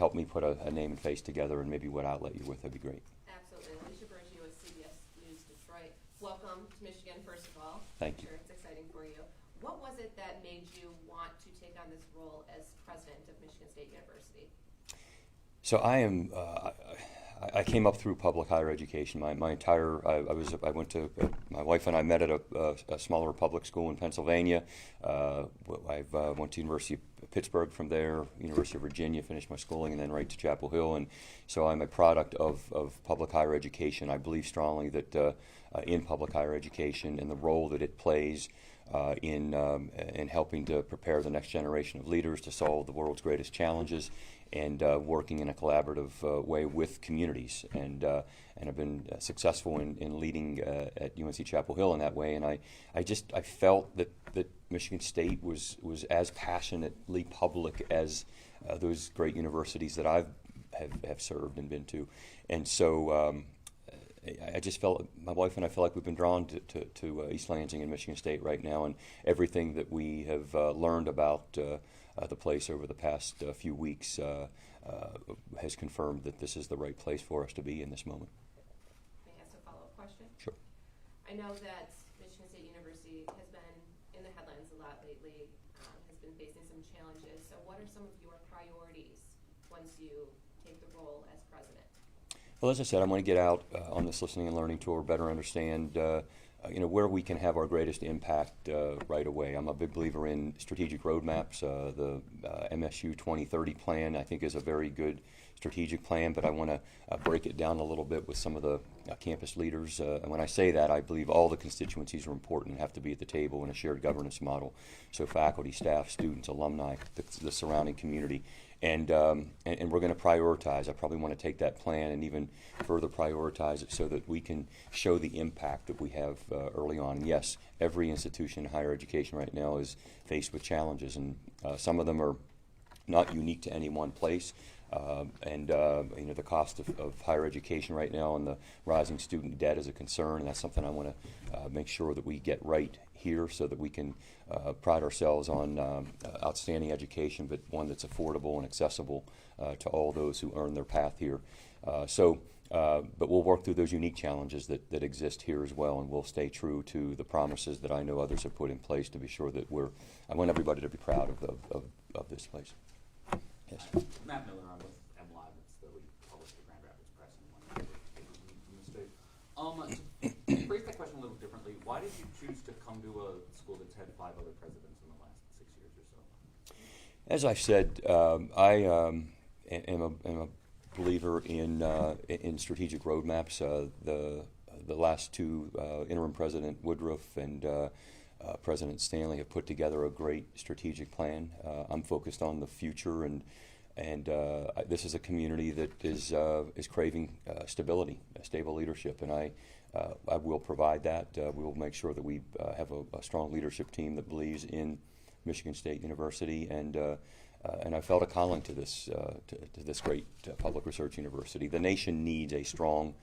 help me put a name and face together and maybe what outlet you're with, that'd be great. Absolutely. Alicia Bergie with CBS News Detroit. Welcome to Michigan, first of all. Thank you. I'm sure it's exciting for you. What was it that made you want to take on this role as president of Michigan State University? So I came up through public higher education. My entire I went to my wife and I met at a smaller public school in Pennsylvania. I went to University of Pittsburgh from there, University of Virginia, finished my schooling, and then right to Chapel Hill. And so I'm a product of public higher education. I believe strongly that in public higher education and the role that it plays in helping to prepare the next generation of leaders to solve the world's greatest challenges, and working in a collaborative way with communities, and I've been successful in leading at UNC Chapel Hill in that way. And I felt that Michigan State was as passionately public as those great universities that have served and been to, and so. I just felt, my wife and I feel like we've been drawn to East Lansing and Michigan State right now, and everything that we have learned about the place over the past few weeks has confirmed that this is the right place for us to be in this moment. May I ask a follow-up question? Sure. I know that Michigan State University has been in the headlines a lot lately, has been facing some challenges. So what are some of your priorities once you take the role as president? Well, as I said, I want to get out on this listening and learning tour, better understand where we can have our greatest impact right away. I'm a big believer in strategic roadmaps. The MSU 2030 plan, I think, is a very good strategic plan, but I want to break it down a little bit with some of the campus leaders. And when I say that, I believe all the constituencies are important and have to be at the table in a shared governance model. So faculty, staff, students, alumni, the surrounding community. And we're going to prioritize. I probably want to take that plan and even further prioritize it so that we can show the impact that we have early on. And yes, every institution in higher education right now is faced with challenges, and some of them are not unique to any one place. The cost of higher education right now and the rising student debt is a concern, and that's something I want to make sure that we get right here so that we can pride ourselves on outstanding education, but one that's affordable and accessible to all those who earn their path here. But we'll work through those unique challenges that exist here as well, and we'll stay true to the promises that I know others have put in place to be sure that I want everybody to be proud of this place. Yes. Matt Miller, I'm with MLive. It's the lead publisher of Grand Rapids Press and one of the papers in the state. To phrase that question a little differently, why did you choose to come to a school that's had 5 other presidents in the last 6 years or so? As I've said, I am a believer in strategic roadmaps. The last 2, interim President Woodruff and President Stanley, have put together a great strategic plan. I'm focused on the future, and this is a community that is craving stability, stable leadership, and I will provide that. We will make sure that we have a strong leadership team that believes in Michigan State University, and I felt a calling to this great public research university. The nation needs a strong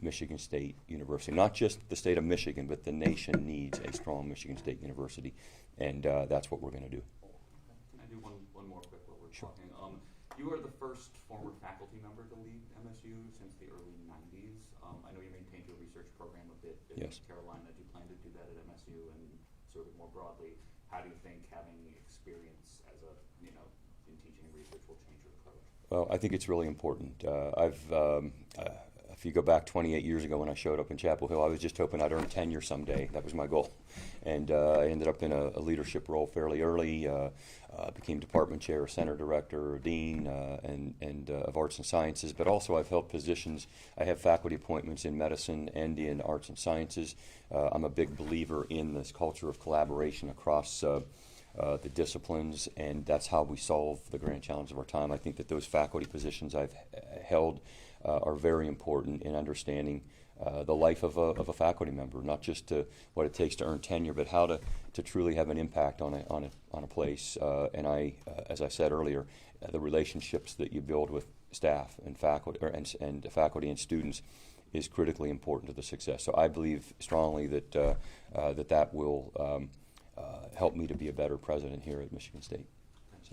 Michigan State University. Not just the state of Michigan, but the nation needs a strong Michigan State University, and that's what we're going to do. Can I do one more quick while we're Sure. talking? You are the first former faculty member to lead MSU since the early 90s. I know you maintained your research program a bit in Yes. Carolina. Do you plan to do that at MSU? And sort of more broadly, how do you think having experience as in teaching and research will change your approach? Well, I think it's really important. If you go back 28 years ago when I showed up in Chapel Hill, I was just hoping I'd earn tenure someday. That was my goal. And I ended up in a leadership role fairly early, became department chair, center director, dean, and of arts and sciences. But also I've held positions. I have faculty appointments in medicine and in arts and sciences. I'm a big believer in this culture of collaboration across the disciplines, and that's how we solve the grand challenge of our time. I think that those faculty positions I've held are very important in understanding the life of a faculty member, not just what it takes to earn tenure, but how to truly have an impact on a place. And as I said earlier, the relationships that you build with staff and faculty and faculty and students is critically important to the success. So I believe strongly that that will help me to be a better president here at Michigan State.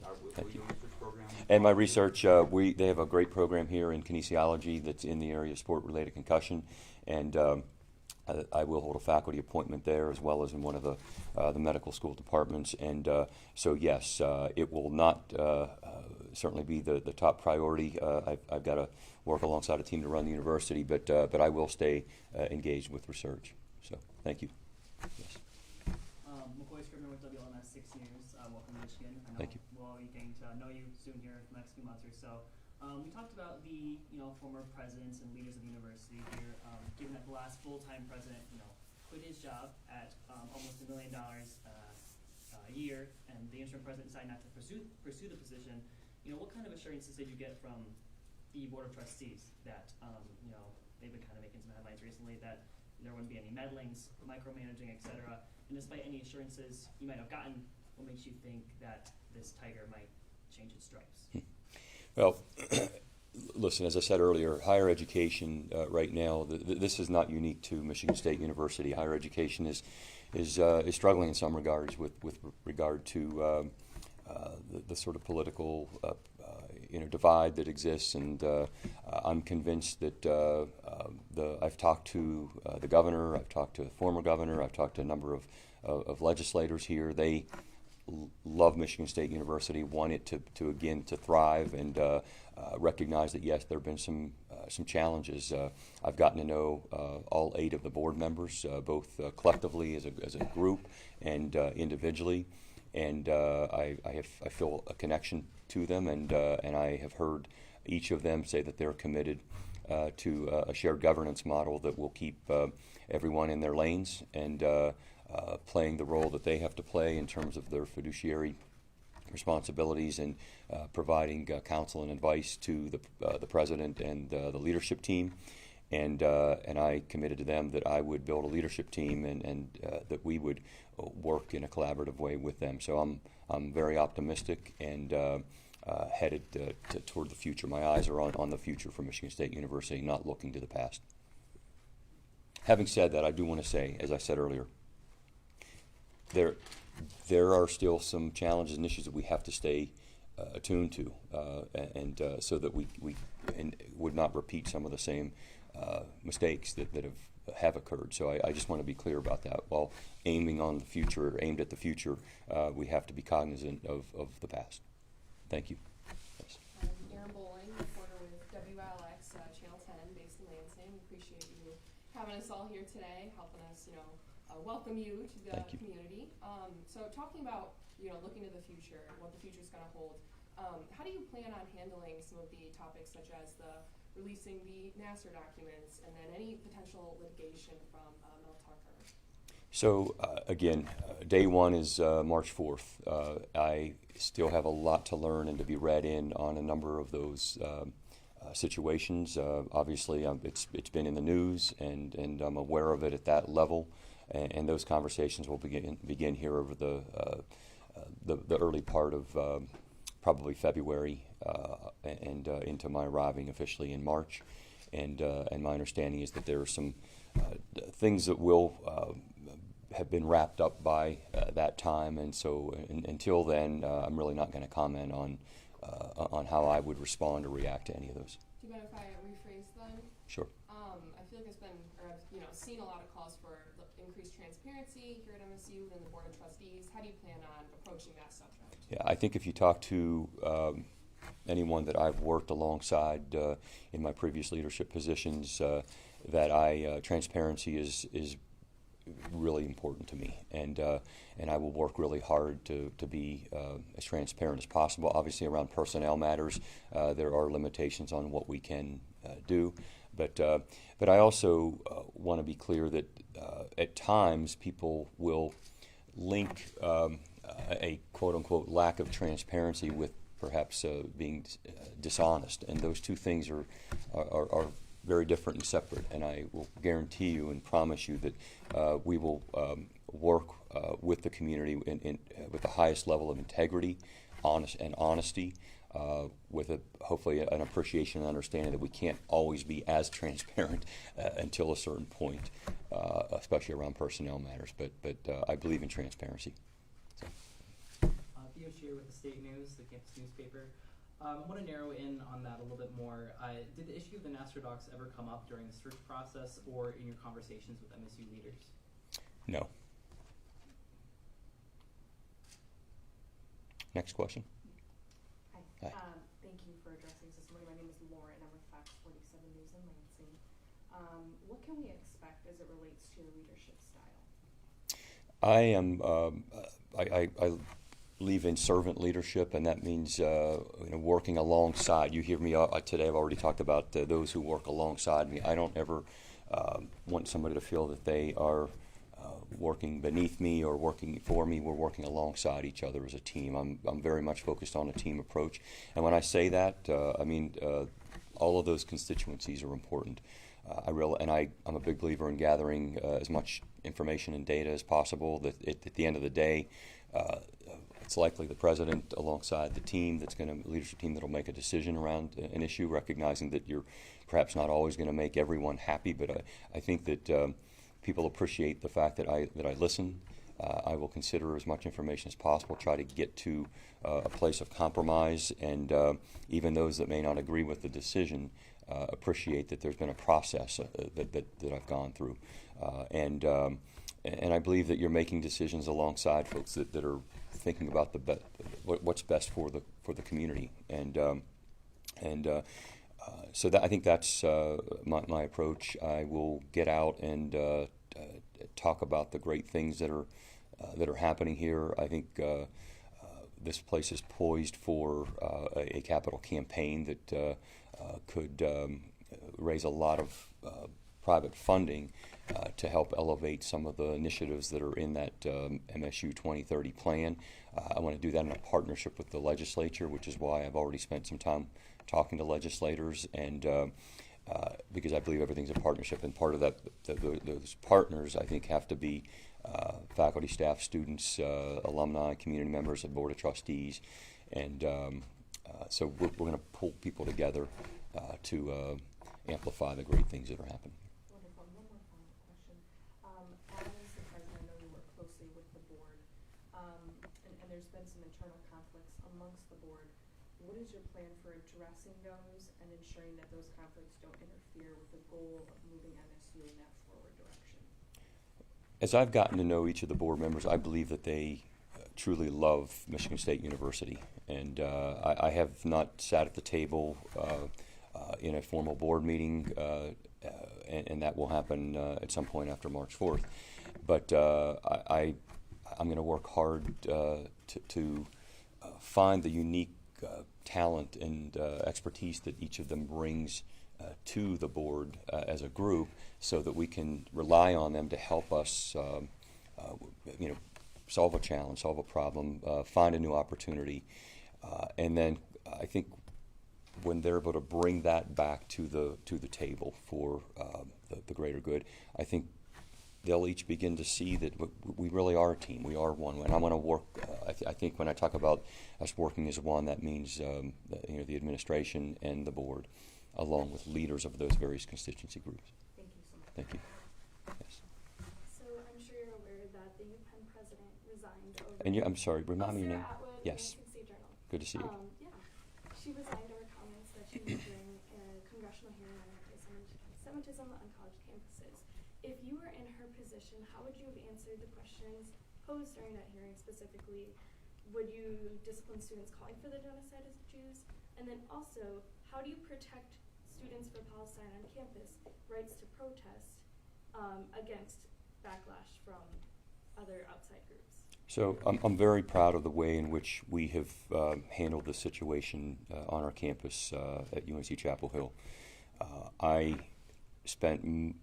Will your research program And my research, they have a great program here in kinesiology that's in the area of sport-related concussion, and I will hold a faculty appointment there as well as in one of the medical school departments. And so yes, it will not certainly be the top priority. I've got to work alongside a team to run the university, but I will stay engaged with research. So thank you. Yes. McCoy Scribner with WLMS 6 News. Welcome to Michigan. I know Thank you. we'll all be getting to know you soon here in the next few months or so. We talked about the former presidents and leaders of the university here. Given that the last full-time president quit his job at almost $1 million a year, and the interim president decided not to pursue the position, what kind of assurances did you get from the board of trustees that they've been kind of making some headlines recently that there wouldn't be any meddlings, micromanaging, etc. And despite any assurances you might have gotten, what makes you think that this tiger might change its stripes? Well, listen, as I said earlier, higher education right now, this is not unique to Michigan State University. Higher education is struggling in some regards with regard to the sort of political divide that exists, and I'm convinced that I've talked to the governor, I've talked to the former governor, I've talked to a number of legislators here. They love Michigan State University, want it to again to thrive, and recognize that yes, there have been some challenges. I've gotten to know all 8 of the board members, both collectively as a group and individually, and I feel a connection to them, and I have heard each of them say that they're committed to a shared governance model that will keep everyone in their lanes and playing the role that they have to play in terms of their fiduciary responsibilities and providing counsel and advice to the president and the leadership team. And I committed to them that I would build a leadership team and that we would work in a collaborative way with them. So I'm very optimistic and headed toward the future. My eyes are on the future for Michigan State University, not looking to the past. Having said that, I do want to say, as I said earlier, there are still some challenges and issues that we have to stay attuned to, and so that we would not repeat some of the same mistakes that have occurred. So I just want to be clear about that. While aimed at the future, we have to be cognizant of the past. Thank you. Yes. I'm Erin Bowling, reporter with WLX Channel 10, based in Lansing. Appreciate you having us all here today, helping us, welcome you to the community. So talking about, looking to the future and what the future is going to hold, how do you plan on handling some of the topics such as releasing the Nassar documents and then any potential litigation from Mel Tucker? So again, day one is March 4th. I still have a lot to learn and to be read in on a number of those situations. Obviously, it's been in the news, and I'm aware of it at that level. And those conversations will begin here over the early part of probably February and into my arriving officially in March. And my understanding is that there are some things that will have been wrapped up by that time. And so until then, I'm really not going to comment on how I would respond or react to any of those. Do you mind if I rephrase then? Sure. I feel like I've seen a lot of calls for increased transparency here at MSU and the Board of Trustees. How do you plan on approaching that subject? Yeah, I think if you talk to anyone that I've worked alongside in my previous leadership positions, that transparency is really important to me, and I will work really hard to be as transparent as possible. Obviously, around personnel matters, there are limitations on what we can do. But I also want to be clear that at times people will link a quote-unquote lack of transparency with perhaps being dishonest, and those two things are very different and separate. And I will guarantee you and promise you that we will work with the community with the highest level of integrity, honesty. With hopefully an appreciation and understanding that we can't always be as transparent until a certain point, especially around personnel matters. But I believe in transparency. So. Theo Shear with the State News, the campus newspaper. I want to narrow in on that a little bit more. Did the issue of the Nassar docs ever come up during the search process or in your conversations with MSU leaders? No. Next question. Hi. Hi. Thank you for addressing this morning. My name is Lauren. I'm with Fox 47 News in Lansing. What can we expect as it relates to your leadership style? I am. I believe in servant leadership, and that means working alongside. You hear me today. I've already talked about those who work alongside me. I don't ever want somebody to feel that they are working beneath me or working for me. We're working alongside each other as a team. I'm very much focused on a team approach, and when I say that, I mean all of those constituencies are important. I'm a big believer in gathering as much information and data as possible. That at the end of the day, it's likely the president alongside the team leadership team that'll make a decision around an issue, recognizing that you're perhaps not always going to make everyone happy. But I think that people appreciate the fact that I listen. I will consider as much information as possible, try to get to a place of compromise, and even those that may not agree with the decision appreciate that there's been a process that I've gone through. And I believe that you're making decisions alongside folks that are thinking about what's best for the community, so I think that's my approach. I will get out and talk about the great things that are happening here. I think this place is poised for a capital campaign that could raise a lot of private funding to help elevate some of the initiatives that are in that MSU 2030 plan. I want to do that in a partnership with the legislature, which is why I've already spent some time talking to legislators, and because I believe everything's a partnership, and part of those partners, I think, have to be faculty, staff, students, alumni, community members, and board of trustees, and so we're going to pull people together to amplify the great things that are happening. Wonderful. One more final question. As the president, I know you work closely with the board, and there's been some internal conflicts amongst the board. What is your plan for addressing those and ensuring that those conflicts don't interfere with the goal of moving MSU in that forward direction? As I've gotten to know each of the board members, I believe that they truly love Michigan State University, and I have not sat at the table in a formal board meeting, and that will happen at some point after March 4th. But I'm going to work hard to find the unique talent and expertise that each of them brings to the board as a group, so that we can rely on them to help us, solve a challenge, solve a problem, find a new opportunity, and then I think when they're able to bring that back to the table for the greater good, I think they'll each begin to see that we really are a team. We are one. And I want to work. I think when I talk about us working as one, that means the administration and the board, along with leaders of those various constituency groups. Thank you so much. Thank you. Yes. So I'm sure you're aware that the UPenn president resigned over. And I'm sorry. Remind me your name. Atwood, Yes. Lansing Journal. Good to see you. Yeah, she resigned over comments that she made during a congressional hearing on anti-Semitism on college campuses. If you were in her position, how would you have answered the questions posed during that hearing? Specifically, would you discipline students calling for the genocide of Jews? And then also, how do you protect students for Palestine on campus rights to protest against backlash from other outside groups? So I'm very proud of the way in which we have handled the situation on our campus at UNC Chapel Hill. I spent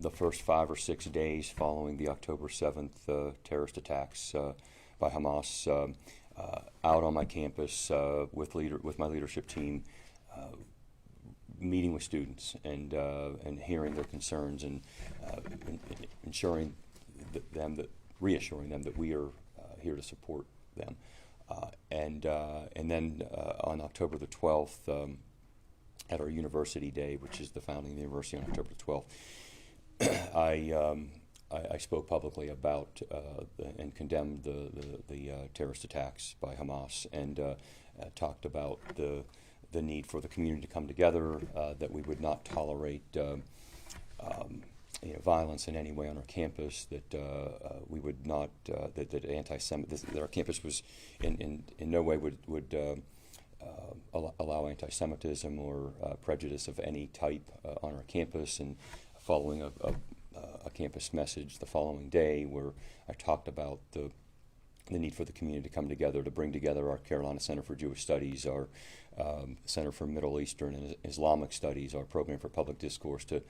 the first 5 or 6 days following the October 7th terrorist attacks by Hamas out on my campus with my leadership team, meeting with students and hearing their concerns and reassuring them that we are here to support them. And then on October the 12th, at our University Day, which is the founding of the university on October the 12th, I spoke publicly about and condemned the terrorist attacks by Hamas, and talked about the the need for the community to come together, that we would not tolerate violence in any way on our campus, that we would not, that our campus was in no way would allow anti-Semitism or prejudice of any type on our campus, and following a campus message the following day where I talked about the need for the community to come together, to bring together our Carolina Center for Jewish Studies, our Center for Middle Eastern and Islamic Studies, our Program for Public Discourse, to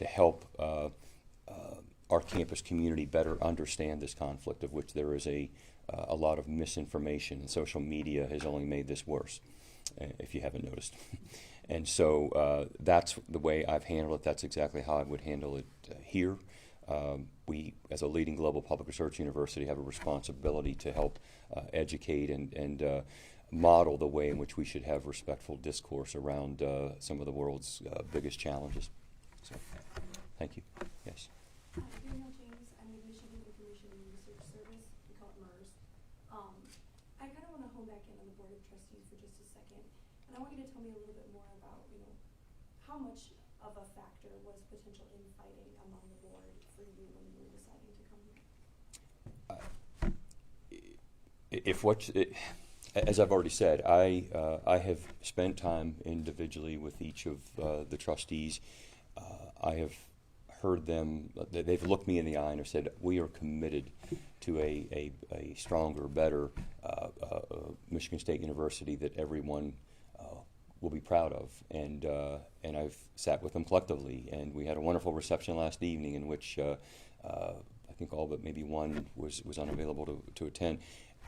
help our campus community better understand this conflict, of which there is a lot of misinformation, and social media has only made this worse, if you haven't noticed. And so that's the way I've handled it. That's exactly how I would handle it here. We, as a leading global public research university, have a responsibility to help educate and model the way in which we should have respectful discourse around some of the world's biggest challenges. So, thank you. Yes. Daniel James, I'm with Michigan Information and Research Service. We call it MERS. I kind of want to hone back in on the Board of Trustees for just a second, and I want you to tell me a little bit more about, how much of a factor was potential infighting among the board for you when you were deciding to come here? As I've already said, I have spent time individually with each of the trustees. I have heard them, they've looked me in the eye and have said, we are committed to a stronger, better Michigan State University that everyone will be proud of. And I've sat with them collectively, and we had a wonderful reception last evening in which I think all but maybe one was unavailable to attend.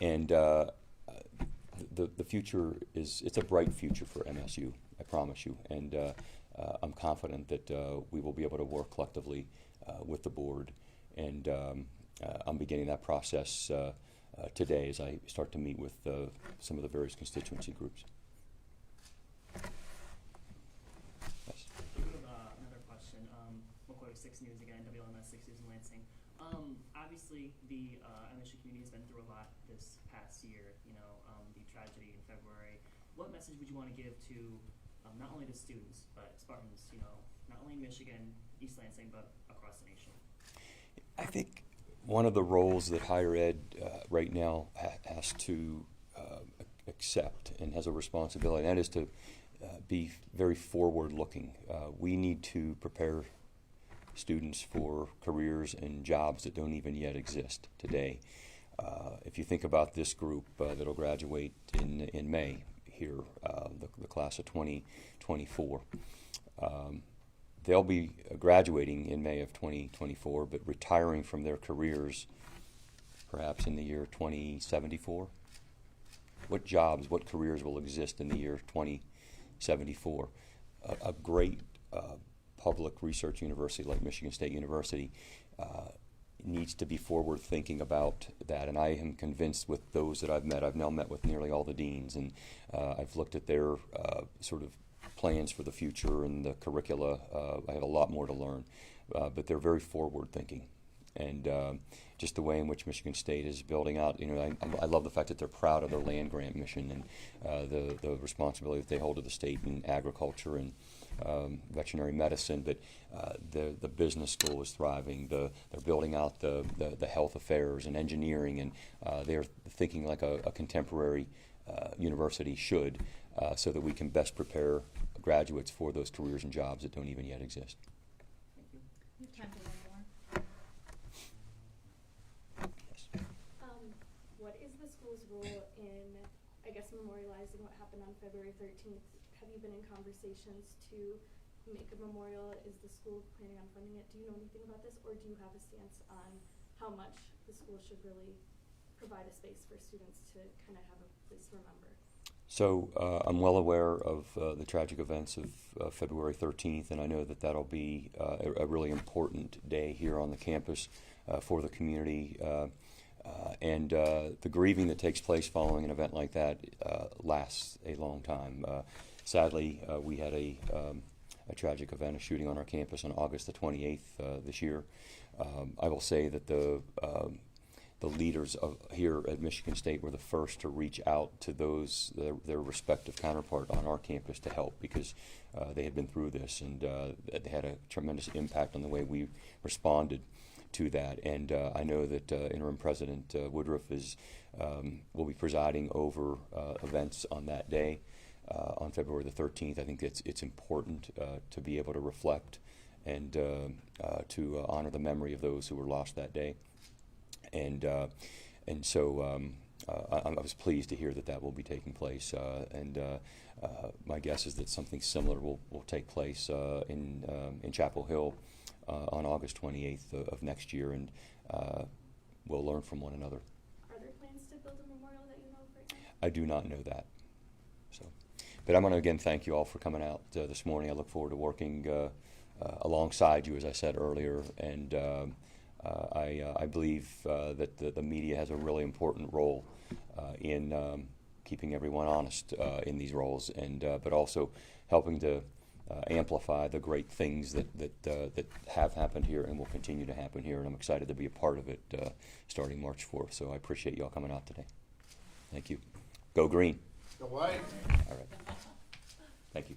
And the future it's a bright future for MSU, I promise you. And I'm confident that we will be able to work collectively with the board. And I'm beginning that process today as I start to meet with some of the various constituency groups. Yes. Another question. We'll quote 6 News again, WLMS 6 News in Lansing. Obviously, the MSU community has been through a lot this past year, the tragedy in February. What message would you want to give to not only the students, but Spartans, not only in Michigan, East Lansing, but across the nation? I think one of the roles that higher ed right now has to accept and has a responsibility, and that is to be very forward-looking. We need to prepare students for careers and jobs that don't even yet exist today. If you think about this group that'll graduate in May here, the class of 2024, they'll be graduating in May of 2024, but retiring from their careers perhaps in the year 2074. What jobs, what careers will exist in the year 2074? A great public research university like Michigan State University needs to be forward thinking about that, and I am convinced with those that I've now met with nearly all the deans, and I've looked at their sort of plans for the future and the curricula. I have a lot more to learn, but they're very forward thinking, and just the way in which Michigan State is building out. I love the fact that they're proud of their land grant mission and the responsibility that they hold to the state in agriculture and veterinary medicine, but the business school is thriving. They're building out the health affairs and engineering, and they're thinking like a contemporary university should, so that we can best prepare graduates for those careers and jobs that don't even yet exist. Thank you. We have time for one more. Yes. What is the school's role in, memorializing what happened on February 13th? Have you been in conversations to make a memorial? Is the school planning on funding it? Do you know anything about this, or do you have a stance on how much the school should really provide a space for students to kind of have a place to remember? So I'm well aware of the tragic events of February 13th, and I know that that'll be a really important day here on the campus for the community. And the grieving that takes place following an event like that lasts a long time. Sadly, we had a tragic event, a shooting on our campus on August the 28th this year. I will say that the leaders here at Michigan State were the first to reach out to their respective counterpart on our campus to help, because they had been through this, and they had a tremendous impact on the way we responded to that. And I know that Interim President Woodruff will be presiding over events on that day, on February the 13th. I think it's important to be able to reflect and to honor the memory of those who were lost that day. And so I was pleased to hear that will be taking place. My guess is that something similar will take place in Chapel Hill on August 28th of next year, and we'll learn from one another. Are there plans to build a memorial that you know of right now? I do not know that. So, but I'm going to again thank you all for coming out this morning. I look forward to working alongside you, as I said earlier, and I believe that the media has a really important role in keeping everyone honest in these roles, and but also helping to amplify the great things that have happened here and will continue to happen here. And I'm excited to be a part of it starting March 4th. So I appreciate you all coming out today. Thank you. Go green. Go white. All right. Thank you.